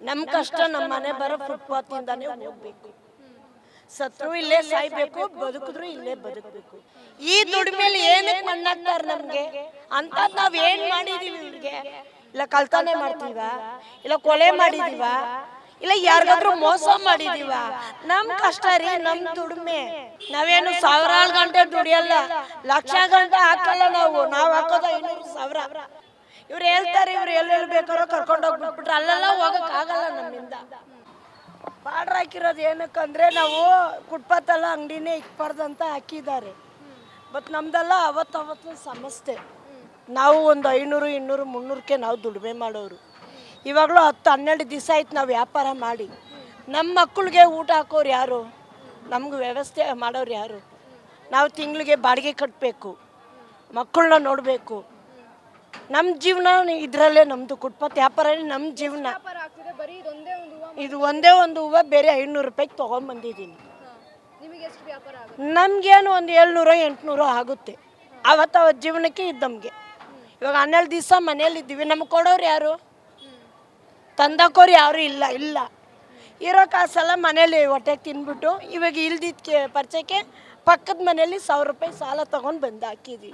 ನಮ್ಮ ಕಷ್ಟ ನಮ್ಮ ಮನೆ ಬರೋ ಫುಟ್ಪಾತ್ ಇಂದಾನೇ ಹೋಗ್ಬೇಕು. ಸತ್ರು ಇಲ್ಲೇ ಸಾಯ್ಬೇಕು, ಬದುಕಿದ್ರು ಇಲ್ಲೇ ಬದುಕಬೇಕು. ಈ ದುಡಿಮೆಲಿ ಏನಕ್ಕೆ ಮಣ್ಣಾಕ್ತಾರ ನಮ್ಗೆ ಅಂತ ನಾವ್ ಏನ್ ಮಾಡಿದೀವಿ ಇವ್ರಿಗೆ? ಇಲ್ಲ ಕಳ್ತನೆ ಮಾಡ್ತೀವ, ಇಲ್ಲ ಕೊಲೆ ಮಾಡಿದೀವ, ಇಲ್ಲ ಯಾರಿಗಾದ್ರೂ ಮೋಸ ಮಾಡಿದೀವ? ನಮ್ ಕಷ್ಟ ರೀ, ನಮ್ ದುಡಿಮೆ. ನಾವೇನು ಸಾವಿರಾರು ಗಂಟೆ ದುಡಿಯಲ್ಲ, ಲಕ್ಷ ಗಂಟೆ ಹಾಕಲ್ಲ. ನಾವು ಹಾಕೋದು 500,000. ಇವ್ರು ಹೇಳ್ತಾರೆ ಇವ್ರು ಎಲ್ಲೆಲ್ಲಿ ಬೇಕಾರೋ ಕರ್ಕೊಂಡು ಹೋಗ್ಬಿಟ್ಬಿಟ್ರೆ ಅಲ್ಲೆಲ್ಲ ಹೋಗಕ್ ಆಗಲ್ಲ ನಮ್ಮಿಂದ. ಬಾರ್ಡ್ರ್ ಹಾಕಿರೋದು ಏನಕ್ಕಂದ್ರೆ ನಾವು ಫುಟ್ಪಾತ್ ಎಲ್ಲ ಅಂಗಡಿನೇ ಇಕ್ಬಾರ್ದಂತ ಹಾಕಿದ್ದಾರೆ. ಬಟ್ ನಮ್ದೆಲ್ಲ ಅವತ್ತು ಸಮಸ್ಯೆ. ನಾವು ಒಂದು 500, 200, 300ಕ್ಕೆ ನಾವು ದುಡಿಮೆ ಮಾಡೋರು. ಇವಾಗಲೂ 10-12 ದಿವಸ ಆಯ್ತು ನಾವು ವ್ಯಾಪಾರ ಮಾಡಿ. ನಮ್ಮ ಮಕ್ಕಳಿಗೆ ಊಟ ಹಾಕೋರು ಯಾರು? ನಮ್ಗೆ ವ್ಯವಸ್ಥೆ ಮಾಡೋರು ಯಾರು? ನಾವು ತಿಂಗಳಿಗೆ ಬಾಡಿಗೆ ಕಟ್ಟಬೇಕು, ಮಕ್ಕಳನ್ನ ನೋಡಬೇಕು. ನಮ್ಮ ಜೀವನ ಇದರಲ್ಲೇ, ನಮ್ಮದು ಫುಟ್ಪಾತ್ ವ್ಯಾಪಾರನೇ ನಮ್ಮ ಜೀವನ. ಇದು ಒಂದೇ ಒಂದು ಹೂವು ಬೇರೆ 500 ರೂಪಾಯಿಗೆ ತೊಗೊಂಬಂದಿದ್ದೀನಿ. ನಮಗೇನು ಒಂದು 700-800 ಆಗುತ್ತೆ. ಅವತ್ತು ಜೀವನಕ್ಕೆ ಇದು ನಮಗೆ. ಇವಾಗ 12 ದಿವಸ ಮನೇಲಿದ್ದೀವಿ, ನಮ್ಗೆ ಕೊಡೋರು ಯಾರು? ತಂದಕೋರು ಯಾರು ಇಲ್ಲ. ಇರೋ ಕಾಸೆಲ್ಲ ಮನೇಲಿ ಹೊಟ್ಟೆಗೆ ತಿನ್ಬಿಟ್ಟು ಇವಾಗ ಇಲ್ದಿದ್ದಕ್ಕೆ ಪರಿಚಯಕ್ಕೆ ಪಕ್ಕದ ಮನೇಲಿ 1000 ರೂಪಾಯಿ ಸಾಲ ತಗೊಂಡು ಬಂದು ಹಾಕಿದ್ದೀವಿ.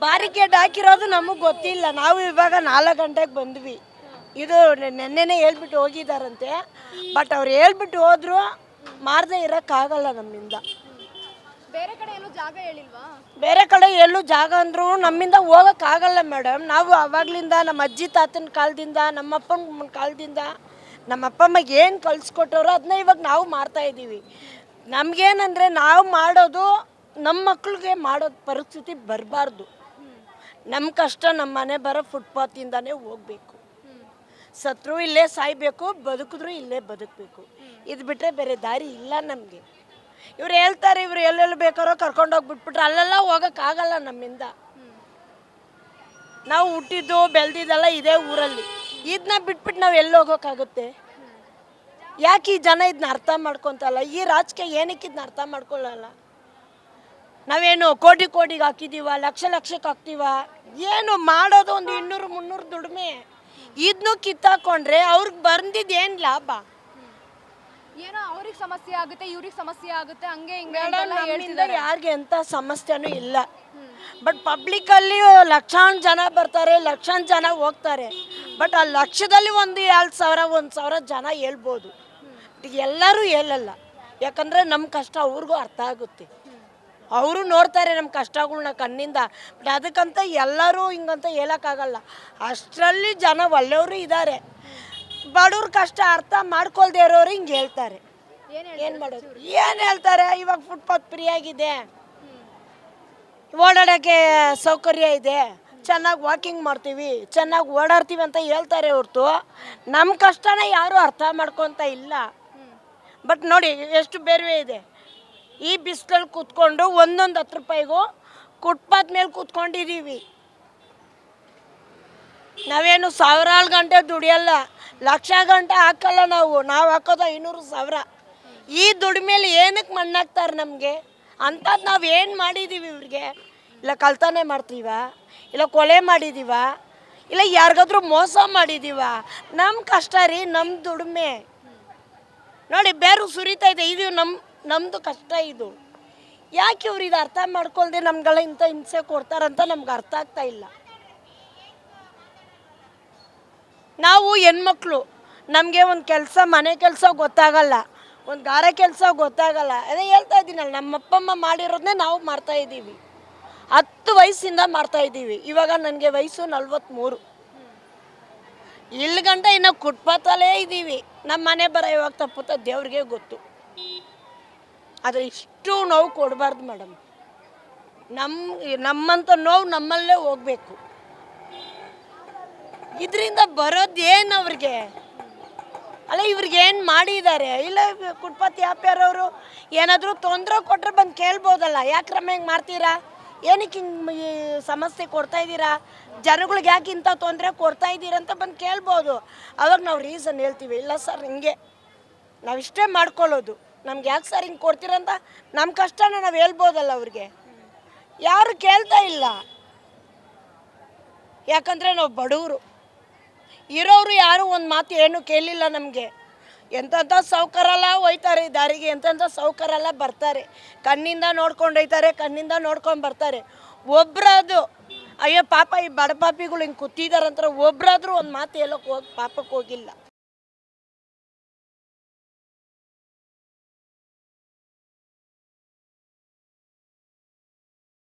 ಬ್ಯಾರಿಕೇಡ್ ಹಾಕಿರೋದು ನಮಗೆ ಗೊತ್ತಿಲ್ಲ. ನಾವು ಇವಾಗ 4 ಗಂಟೆಗೆ ಬಂದ್ವಿ. ಇದು ನೆನ್ನೆನೇ ಹೇಳ್ಬಿಟ್ಟು ಹೋಗಿದ್ದಾರಂತೆ. ಬಟ್ ಅವ್ರು ಹೇಳ್ಬಿಟ್ಟು ಹೋದ್ರು ಮಾರದೇ ಇರೋಕ್ಕಾಗಲ್ಲ ನಮ್ಮಿಂದ. ಬೇರೆ ಕಡೆ ಎಲ್ಲೂ ಜಾಗ ಅಂದ್ರೂ ನಮ್ಮಿಂದ ಹೋಗೋಕ್ಕಾಗಲ್ಲ ಮೇಡಮ್. ನಾವು ಅವಾಗ್ಲಿಂದ ನಮ್ಮ ಅಜ್ಜಿ ತಾತನ ಕಾಲದಿಂದ, ನಮ್ಮಪ್ಪನ ಕಾಲದಿಂದ, ನಮ್ಮ ಅಪ್ಪ ಅಮ್ಮಗೆ ಏನು ಕಲಿಸ್ಕೊಟ್ಟವ್ರು ಅದನ್ನ ಇವಾಗ ನಾವು ಮಾಡ್ತಾಯಿದ್ದೀವಿ. ನಮಗೇನಂದರೆ ನಾವು ಮಾಡೋದು ನಮ್ಮ ಮಕ್ಳಿಗೆ ಮಾಡೋ ಪರಿಸ್ಥಿತಿ ಬರಬಾರ್ದು. ನಮ್ಮ ಕಷ್ಟ ನಮ್ಮ ಮನೆ ಬರೋ ಫುಟ್ಪಾತಿಂದಾನೇ ಹೋಗ್ಬೇಕು. ಸತ್ರು ಇಲ್ಲೇ ಸಾಯ್ಬೇಕು, ಬದುಕಿದ್ರು ಇಲ್ಲೇ ಬದುಕಬೇಕು. ಇದು ಬಿಟ್ಟರೆ ಬೇರೆ ದಾರಿ ಇಲ್ಲ ನಮಗೆ. ಇವ್ರು ಹೇಳ್ತಾರೆ ಇವ್ರು ಎಲ್ಲೆಲ್ಲಿ ಬೇಕಾರೋ ಕರ್ಕೊಂಡು ಹೋಗ್ಬಿಟ್ಬಿಟ್ರೆ ಅಲ್ಲೆಲ್ಲ ಹೋಗೋಕ್ಕಾಗಲ್ಲ ನಮ್ಮಿಂದ. ನಾವು ಹುಟ್ಟಿದ್ದು ಬೆಳೆದಿದ್ದೆಲ್ಲ ಇದೇ ಊರಲ್ಲಿ. ಇದನ್ನ ಬಿಟ್ಬಿಟ್ಟು ನಾವು ಎಲ್ಲಿ ಹೋಗೋಕ್ಕಾಗುತ್ತೆ? ಯಾಕೆ ಈ ಜನ ಇದನ್ನ ಅರ್ಥ ಮಾಡ್ಕೊತಲ್ಲ? ಈ ರಾಜಕೀಯ ಏನಕ್ಕೆ ಇದನ್ನ ಅರ್ಥ ಮಾಡ್ಕೊಳ್ಳಲ್ಲ? ನಾವೇನು ಕೋಟಿಗೆ ಹಾಕಿದ್ದೀವ, ಲಕ್ಷಕ್ಕೆ ಹಾಕ್ತೀವ? ಏನು ಮಾಡೋದು ಒಂದು 200-300 ದುಡಿಮೆ. ಇದನ್ನು ಕಿತ್ತಾಕೊಂಡ್ರೆ ಅವ್ರಿಗೆ ಬಂದಿದ್ದು ಏನು ಲಾಭ? ಏನೋ ಅವ್ರಿಗೆ ಸಮಸ್ಯೆ ಆಗುತ್ತೆ, ಇವ್ರಿಗೆ ಸಮಸ್ಯೆ ಆಗುತ್ತೆ, ಹಂಗೆ ಯಾರಿಗೆ ಎಂಥ ಸಮಸ್ಯೆನೂ ಇಲ್ಲ. ಬಟ್ ಪಬ್ಲಿಕಲ್ಲಿ ಲಕ್ಷಾಂತರ ಜನ ಬರ್ತಾರೆ, ಲಕ್ಷಾಂತರ ಜನ ಹೋಗ್ತಾರೆ. ಬಟ್ ಆ ಲಕ್ಷದಲ್ಲಿ ಒಂದು 2,000, 1,000 ಜನ ಹೇಳ್ಬೋದು. ಎಲ್ಲರೂ ಹೇಳಲ್ಲ. ಯಾಕಂದರೆ ನಮ್ಮ ಕಷ್ಟ ಅವ್ರಿಗೂ ಅರ್ಥ ಆಗುತ್ತೆ. ಅವರು ನೋಡ್ತಾರೆ ನಮ್ಮ ಕಷ್ಟಗಳ್ನ ಕಣ್ಣಿಂದ. ಬಟ್ ಅದಕ್ಕಂತ ಎಲ್ಲರೂ ಹಿಂಗಂತ ಹೇಳೋಕ್ಕಾಗಲ್ಲ. ಅಷ್ಟರಲ್ಲಿ ಜನ ಒಳ್ಳೆಯವರು ಇದ್ದಾರೆ. ಬಡವ್ರ ಕಷ್ಟ ಅರ್ಥ ಮಾಡ್ಕೊಳ್ದೇ ಇರೋರು ಹಿಂಗೆ ಹೇಳ್ತಾರೆ. ಏನು ಮಾಡೋದು? ಏನು ಹೇಳ್ತಾರೆ? ಇವಾಗ ಫುಟ್ಪಾತ್ ಫ್ರೀ ಆಗಿದೆ, ಓಡಾಡೋಕ್ಕೆ ಸೌಕರ್ಯ ಇದೆ, ಚೆನ್ನಾಗಿ ವಾಕಿಂಗ್ ಮಾಡ್ತೀವಿ, ಚೆನ್ನಾಗಿ ಓಡಾಡ್ತೀವಿ ಅಂತ ಹೇಳ್ತಾರೆ ಹೊರ್ತು ನಮ್ಮ ಕಷ್ಟನ ಯಾರೂ ಅರ್ಥ ಮಾಡ್ಕೊತ ಇಲ್ಲ. ಬಟ್ ನೋಡಿ ಎಷ್ಟು ಬೇರೆ ಇದೆ. ಈ ಬಿಸಿಲಲ್ಲಿ ಕೂತ್ಕೊಂಡು 10 ರೂಪಾಯಿಗೂ ಫುಟ್ಪಾತ್ ಮೇಲೆ ಕೂತ್ಕೊಂಡಿದ್ದೀವಿ. ನಾವೇನು ಸಾವಿರಾರು ಗಂಟೆ ದುಡಿಯಲ್ಲ, ಲಕ್ಷ ಗಂಟೆ ಹಾಕಲ್ಲ. ನಾವು ಹಾಕೋದು 500,000. ಈ ದುಡಿಮೆಲಿ ಏನಕ್ಕೆ ಮಣ್ಣಾಕ್ತಾರೆ ನಮಗೆ ಅಂಥದ್ದು ನಾವು ಏನು ಮಾಡಿದ್ದೀವಿ ಇವ್ರಿಗೆ? ಇಲ್ಲ ಕಳ್ತನೆ ಮಾಡ್ತೀವ, ಇಲ್ಲ ಕೊಲೆ ಮಾಡಿದ್ದೀವ, ಇಲ್ಲ ಯಾರಿಗಾದ್ರೂ ಮೋಸ ಮಾಡಿದ್ದೀವ? ನಮ್ಮ ಕಷ್ಟ ರೀ, ನಮ್ಮ ದುಡಿಮೆ. ನೋಡಿ ಬೇರು ಸುರಿತಾ ಇದೆ, ಇದು ನಮ್ಮದು ಕಷ್ಟ. ಇದು ಯಾಕೆ ಇವ್ರು ಇದು ಅರ್ಥ ಮಾಡ್ಕೊಳ್ದೆ ನಮ್ಗೆಲ್ಲ ಇಂಥ ಹಿಂಸೆ ಕೊಡ್ತಾರಂತ ನಮ್ಗೆ ಅರ್ಥ ಆಗ್ತಾ ಇಲ್ಲ. ನಾವು ಹೆಣ್ಮಕ್ಳು, ನಮಗೆ ಒಂದು ಕೆಲಸ, ಮನೆ ಕೆಲಸ ಗೊತ್ತಾಗಲ್ಲ, ಒಂದು ಗಾರೆ ಕೆಲಸ ಗೊತ್ತಾಗಲ್ಲ. ಅದೇ ಹೇಳ್ತಾ ಇದ್ದೀನಲ್ಲ, ನಮ್ಮ ಅಪ್ಪ ಅಮ್ಮ ಮಾಡಿರೋದನ್ನೇ ನಾವು ಮಾಡ್ತಾಯಿದ್ದೀವಿ. 10 ವಯಸ್ಸಿಂದ ಮಾಡ್ತಾಯಿದ್ದೀವಿ. ಇವಾಗ ನನಗೆ ವಯಸ್ಸು 43. ಇಲ್ಲಿ ಗಂಟ ಇನ್ನು ಫುಟ್ಪಾತಲ್ಲೇ ಇದ್ದೀವಿ. ನಮ್ಮ ಮನೆ ಬರೋ ಇವಾಗ ತಪ್ಪುತ್ತ ದೇವ್ರಿಗೆ ಗೊತ್ತು. ಆದರೆ ಇಷ್ಟು ನೋವು ಕೊಡಬಾರ್ದು ಮೇಡಮ್. ನಮ್ಮಂಥ ನೋವು ನಮ್ಮಲ್ಲೇ ಹೋಗಬೇಕು. ಇದರಿಂದ ಬರೋದೇನು ಅವ್ರಿಗೆ? ಅಲ್ಲ ಇವ್ರಿಗೆ ಏನು ಮಾಡಿದ್ದಾರೆ? ಇಲ್ಲ ಫುಟ್ಪಾತ್ ವ್ಯಾಪಾರವರು ಏನಾದರೂ ತೊಂದರೆ ಕೊಟ್ಟರೆ ಬಂದು ಕೇಳ್ಬೋದಲ್ಲ, ಯಾಕೆ ರಮ್ಯ ಹಿಂಗೆ ಮಾಡ್ತೀರಾ, ಏನಕ್ಕೆ ಹಿಂಗೆ ಈ ಸಮಸ್ಯೆ ಕೊಡ್ತಾಯಿದ್ದೀರಾ, ಜನಗಳಿಗೆ ಯಾಕೆ ಇಂಥ ತೊಂದರೆ ಕೊಡ್ತಾಯಿದ್ದೀರಾ ಅಂತ ಬಂದು ಕೇಳ್ಬೋದು. ಅವಾಗ ನಾವು ರೀಸನ್ ಹೇಳ್ತೀವಿ, ಇಲ್ಲ ಸರ್ ಹಿಂಗೆ ನಾವು ಇಷ್ಟೇ ಮಾಡ್ಕೊಳ್ಳೋದು, ನಮ್ಗೆ ಯಾಕೆ ಸರ್ ಹಿಂಗೆ ಕೊಡ್ತೀರಂತ ನಮ್ಮ ಕಷ್ಟನ ನಾವು ಹೇಳ್ಬೋದಲ್ಲ ಅವ್ರಿಗೆ. ಯಾರು ಕೇಳ್ತಾ ಇಲ್ಲ. ಯಾಕಂದರೆ ನಾವು ಬಡವರು. ಇರೋರು ಯಾರು ಒಂದು ಮಾತು ಏನು ಕೇಳಿಲ್ಲ ನಮಗೆ. ಎಂತೆಂಥ ಸೌಕರ್ಯಲ್ಲ ಹೋಯ್ತಾರೆ ದಾರಿಗೆ, ಎಂತೆಂಥ ಸೌಕರ್ಯಲ್ಲ ಬರ್ತಾರೆ, ಕಣ್ಣಿಂದ ನೋಡ್ಕೊಂಡು ಹೋಯ್ತಾರೆ, ಕಣ್ಣಿಂದ ನೋಡ್ಕೊಂಡು ಬರ್ತಾರೆ. ಒಬ್ರದು ಅಯ್ಯೋ ಪಾಪ ಈ ಬಡ ಪಾಪಿಗಳು ಹಿಂಗೆ ಕೂತಿದಾರಂತಾರೆ, ಒಬ್ರಾದ್ರೂ ಒಂದು ಮಾತು ಹೇಳೋಕೆ ಪಾಪಕ್ಕೆ ಹೋಗಿಲ್ಲ.